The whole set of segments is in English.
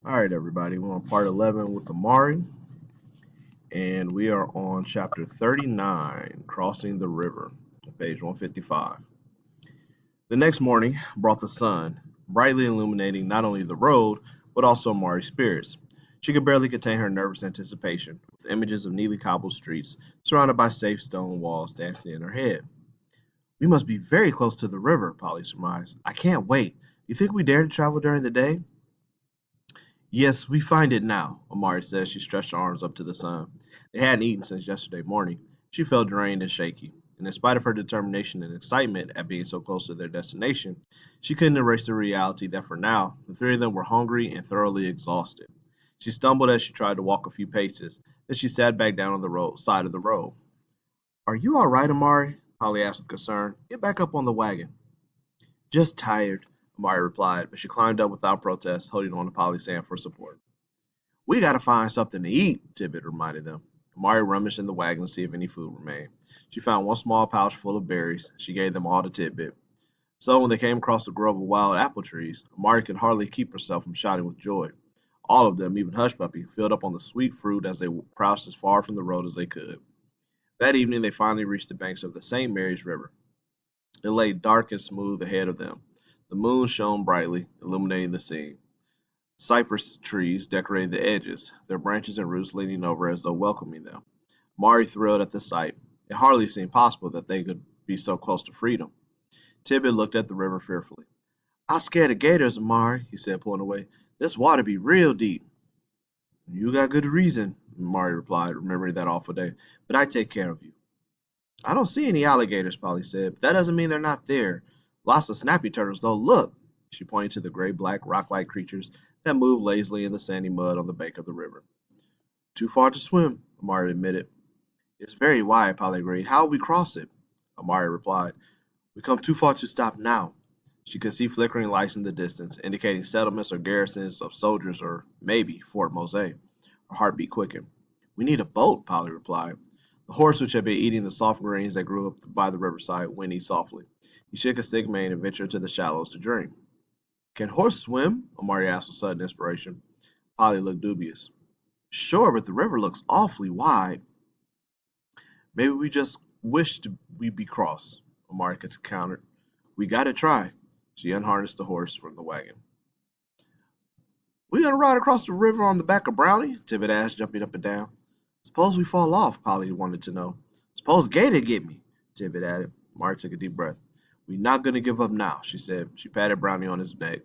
All right, everybody. We're on part 11 with Amari, and we are on chapter 39, Crossing the River, page 155. The next morning brought the sun, brightly illuminating not only the road, but also Amari's spirits. She could barely contain her nervous anticipation, with images of neatly cobbled streets surrounded by safe stone walls dancing in her head. We must be very close to the river, Polly surmised. I can't wait. You think we dare to travel during the day? Yes, we find it now, Amari said as she stretched her arms up to the sun. They hadn't eaten since yesterday morning. She felt drained and shaky, and in spite of her determination and excitement at being so close to their destination, she couldn't erase the reality that for now, the three of them were hungry and thoroughly exhausted. She stumbled as she tried to walk a few paces, then she sat back down on the side of the road. Are you all right, Amari? Polly asked with concern. Get back up on the wagon. Just tired, Amari replied, but she climbed up without protest, holding on to Polly's hand for support. We gotta find something to eat, Tibbet reminded them. Amari rummaged in the wagon to see if any food remained. She found one small pouch full of berries. She gave them all to Tidbit. So when they came across a grove of wild apple trees, Amari could hardly keep herself from shouting with joy. All of them, even Hush Puppy, filled up on the sweet fruit as they crouched as far from the road as they could. That evening they finally reached the banks of the St. Mary's River. It lay dark and smooth ahead of them. The moon shone brightly, illuminating the scene. Cypress trees decorated the edges, their branches and roots leaning over as though welcoming them. Mari thrilled at the sight. It hardly seemed possible that they could be so close to freedom. Tibbet looked at the river fearfully. "I'm scared of gators, Mari," he said, pulling away. "This water be real deep." "You got good reason," Mari replied, remembering that awful day. "But I take care of you." "I don't see any alligators," Polly said, "but that doesn't mean they're not there. Lots of snappy turtles, though. Look!" She pointed to the gray-black, rock-like creatures that moved lazily in the sandy mud on the bank of the river. "Too far to swim," Amari admitted. "It's very wide," Polly agreed. "How will we cross it?" Amari replied, "We come too far to stop now." She could see flickering lights in the distance, indicating settlements or garrisons of soldiers or, maybe, Fort Mose. Her heartbeat quickened. "We need a boat," Polly replied. The horse, which had been eating the soft greens that grew up by the riverside, whinnied softly. He shook his thick mane and ventured into the shallows to drink. "Can horse swim?" Amari asked with sudden inspiration. Polly looked dubious. "Sure, but the river looks awfully wide." "Maybe we just wish we'd be cross," Amari countered. "We gotta try." She unharnessed the horse from the wagon. "We gonna ride across the river on the back of Brownie?" Tibbet asked, jumping up and down. "Suppose we fall off?" Polly wanted to know. "Suppose Gator get me?" Tibbet added. Amari took a deep breath. "We not gonna give up now," she said. She patted Brownie on his neck,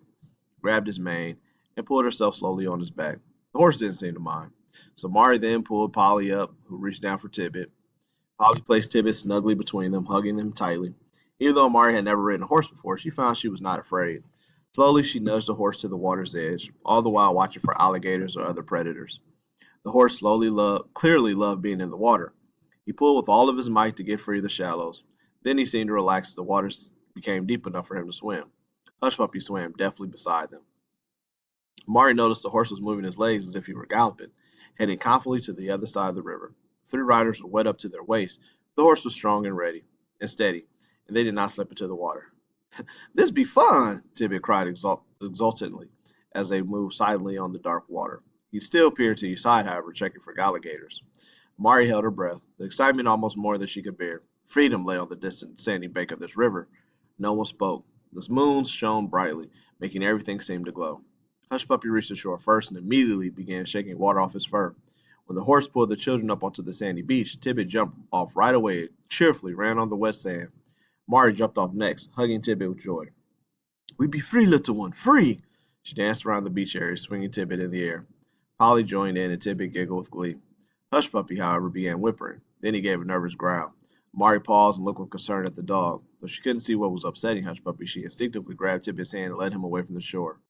grabbed his mane, and pulled herself slowly on his back. The horse didn't seem to mind. So Mari then pulled Polly up, who reached down for Tibbet. Polly placed Tibbet snugly between them, hugging him tightly. Even though Mari had never ridden a horse before, she found she was not afraid. Slowly, she nudged the horse to the water's edge, all the while watching for alligators or other predators. The horse clearly loved being in the water. He pulled with all of his might to get free of the shallows. Then he seemed to relax as the waters became deep enough for him to swim. Hush Puppy swam deftly beside them. Mari noticed the horse was moving his legs as if he were galloping, heading confidently to the other side of the river. The three riders were wet up to their waists. The horse was strong and ready and steady, and they did not slip into the water. "This be fun!" Tibbet cried exultantly as they moved silently on the dark water. He still peered to each side, however, checking for alligators. Mari held her breath, the excitement almost more than she could bear. Freedom lay on the distant sandy bank of this river. No one spoke. The moon shone brightly, making everything seem to glow. Hush Puppy reached the shore first and immediately began shaking water off his fur. When the horse pulled the children up onto the sandy beach, Tibbet jumped off right away and cheerfully ran on the wet sand. Mari jumped off next, hugging Tibbet with joy. "We be free, little one, free!" She danced around the beach area, swinging Tibbet in the air. Polly joined in, and Tibbet giggled with glee. Hush Puppy, however, began whimpering. Then he gave a nervous growl. Mari paused and looked with concern at the dog. Though she couldn't see what was upsetting Hush Puppy, she instinctively grabbed Tibbet's hand and led him away from the shore.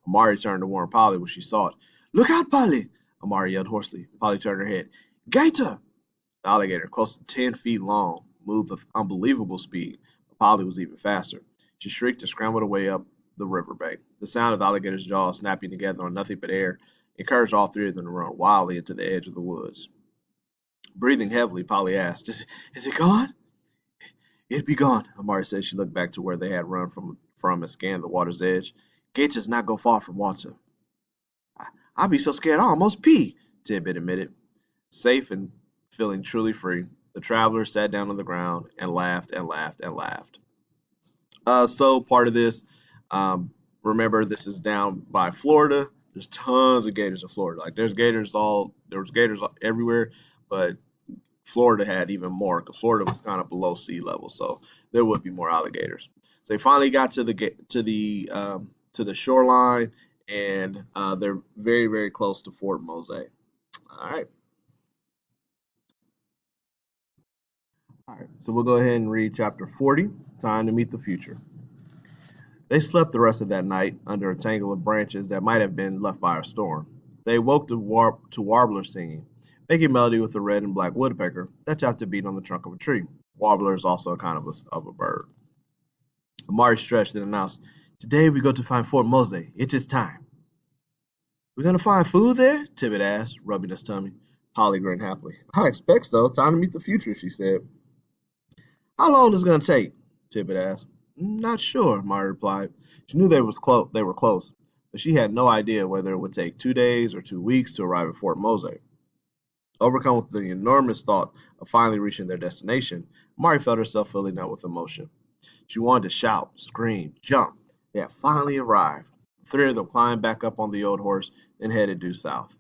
Amari turned to warn Polly when she saw it. "Look out, Polly!" Amari yelled hoarsely. Polly turned her head. "Gator!" The alligator, close to 10 feet long, moved with unbelievable speed, but Polly was even faster. She shrieked and scrambled away up the river bank. The sound of the alligator's jaws snapping together on nothing but air encouraged all three of them to run wildly into the edge of the woods. Breathing heavily, Polly asked, "Is it gone?" "It be gone," Amari said. She looked back to where they had run from and scanned the water's edge. "Gator's not go far from water." I'd be so scared I almost pee, Tibbet admitted. Safe and feeling truly free, the travelers sat down on the ground and laughed and laughed and laughed. So part of this, um, remember this is down by Florida. There's tons of gators in Florida. Like there was gators everywhere, but Florida had even more because Florida was kind of below sea level, so there would be more alligators. So they finally got to the shoreline, and they're very very close to Fort Mose. All right, all right. So we'll go ahead and read chapter 40. Time to meet the future. They slept the rest of that night under a tangle of branches that might have been left by a storm. They woke to warblers singing, making melody with a red and black woodpecker that tapped a beat on the trunk of a tree. Warbler is also a kind of a bird. Amari stretched and announced, "Today we go to find Fort Mose. It is time." "We're going to find food there?" Tibbet asked, rubbing his tummy. Polly grinned happily. "I expect so. Time to meet the future," she said. "How long is it going to take?" Tibbet asked. "Not sure," Mari replied. She knew they were close, but she had no idea whether it would take 2 days or 2 weeks to arrive at Fort Mose. Overcome with the enormous thought of finally reaching their destination, Mari felt herself filling up with emotion. She wanted to shout, scream, jump. They had finally arrived. The three of them climbed back up on the old horse and headed due south.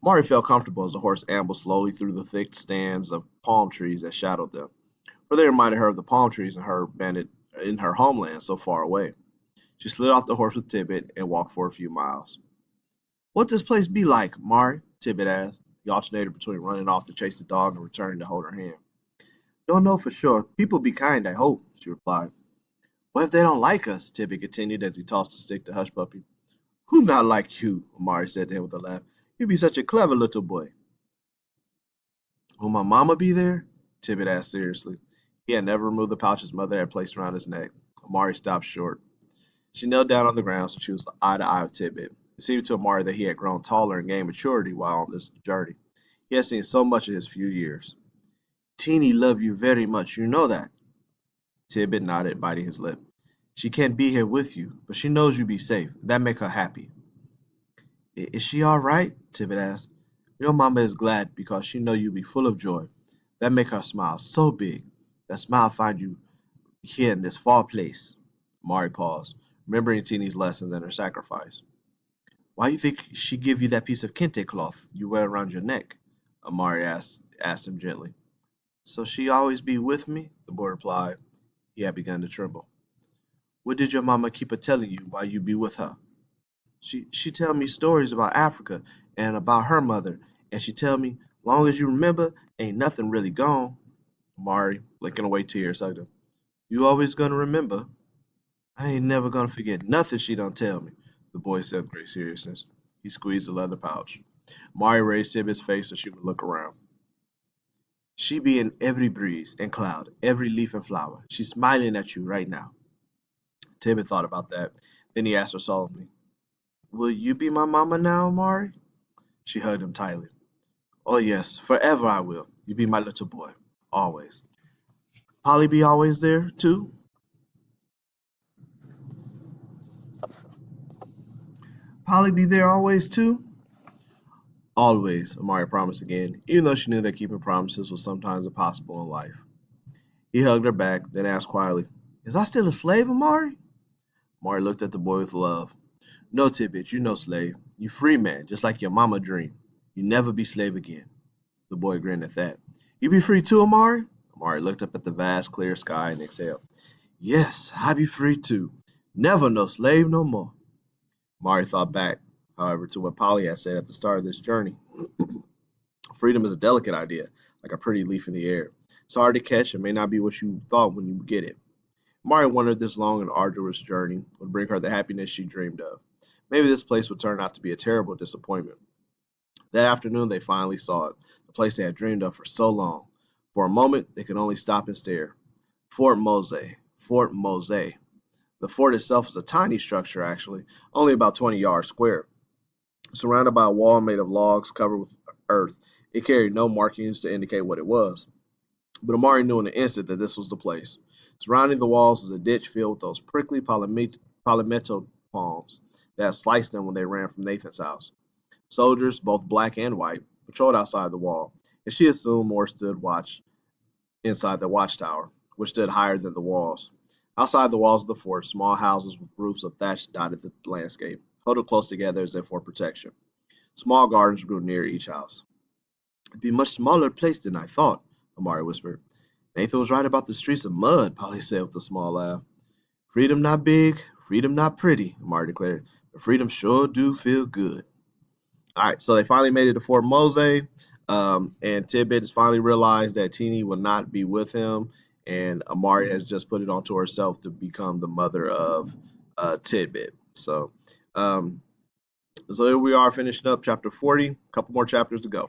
Mari felt comfortable as the horse ambled slowly through the thick stands of palm trees that shadowed them, for they reminded her of the palm trees in her homeland so far away. She slid off the horse with Tibbet and walked for a few miles. "What this place be like, Mari?" Tibbet asked. He alternated between running off to chase the dog and returning to hold her hand. "Don't know for sure. People be kind, I hope," she replied. "What if they don't like us?" Tibbet continued as he tossed a stick to Hush Puppy. "Who not like you?" Amari said to him with a laugh. "You be such a clever little boy." "Will my mama be there?" Tibbet asked seriously. He had never removed the pouch his mother had placed around his neck. Amari stopped short. She knelt down on the ground so she was eye to eye with Tibbet. It seemed to Amari that he had grown taller and gained maturity while on this journey. He had seen so much in his few years. "Teeny love you very much, you know that." Tibbet nodded, biting his lip. "She can't be here with you, but she knows you be safe. That make her happy." "Is she all right?" Tibbet asked. "Your mama is glad because she know you be full of joy. That make her smile so big. That smile find you here in this far place." Mari paused, remembering Teeny's lessons and her sacrifice. "Why you think she give you that piece of kente cloth you wear around your neck?" Amari asked him gently. "So she always be with me?" the boy replied. He had begun to tremble. "What did your mama keep a telling you while you be with her?" She tell me stories about Africa and about her mother, and she tell me, long as you remember, ain't nothing really gone." Amari, blinking away tears, hugged him. "You always gonna remember?" "I ain't never gonna forget nothing she don't tell me," the boy said with great seriousness. He squeezed the leather pouch. Mari raised Tibbet's face so she would look around. "She be in every breeze and cloud, every leaf and flower. She's smiling at you right now." Tibbet thought about that. Then he asked her solemnly, "Will you be my mama now, Mari?" She hugged him tightly. "Oh yes, forever I will. You be my little boy. Always." "Polly be always there, too?" "Polly be there always, too?" "Always," Amari promised again, even though she knew that keeping promises was sometimes impossible in life. He hugged her back, then asked quietly, "Is I still a slave, Amari?" Amari looked at the boy with love. "No, Tibbet, you no slave. You free man, just like your mama dreamed. You never be slave again." The boy grinned at that. "You be free too, Amari?" Amari looked up at the vast, clear sky and exhaled. "Yes, I be free too. Never no slave no more." Amari thought back, however, to what Polly had said at the start of this journey. Freedom is a delicate idea, like a pretty leaf in the air. It's hard to catch and may not be what you thought when you get it. Mari wondered if this long and arduous journey would bring her the happiness she dreamed of. Maybe this place would turn out to be a terrible disappointment. That afternoon they finally saw it, the place they had dreamed of for so long. For a moment they could only stop and stare. Fort Mose. Fort Mose. The fort itself is a tiny structure, actually, only about 20 yards square. Surrounded by a wall made of logs covered with earth, it carried no markings to indicate what it was. But Amari knew in an instant that this was the place. Surrounding the walls was a ditch filled with those prickly palmetto palms that had sliced them when they ran from Nathan's house. Soldiers, both black and white, patrolled outside the wall, and she assumed more stood watch inside the watchtower, which stood higher than the walls. Outside the walls of the fort, small houses with roofs of thatch dotted the landscape, huddled close together as if for protection. Small gardens grew near each house. "It'd be a much smaller place than I thought," Amari whispered. "Nathan was right about the streets of mud," Polly said with a small laugh. "Freedom not big, freedom not pretty," Amari declared, "but freedom sure do feel good." All right, so they finally made it to Fort Mose, and Tidbit has finally realized that Teeny will not be with him, and Amari has just put it onto herself to become the mother of Tidbit. So, so here we are finishing up chapter 40. A couple more chapters to go.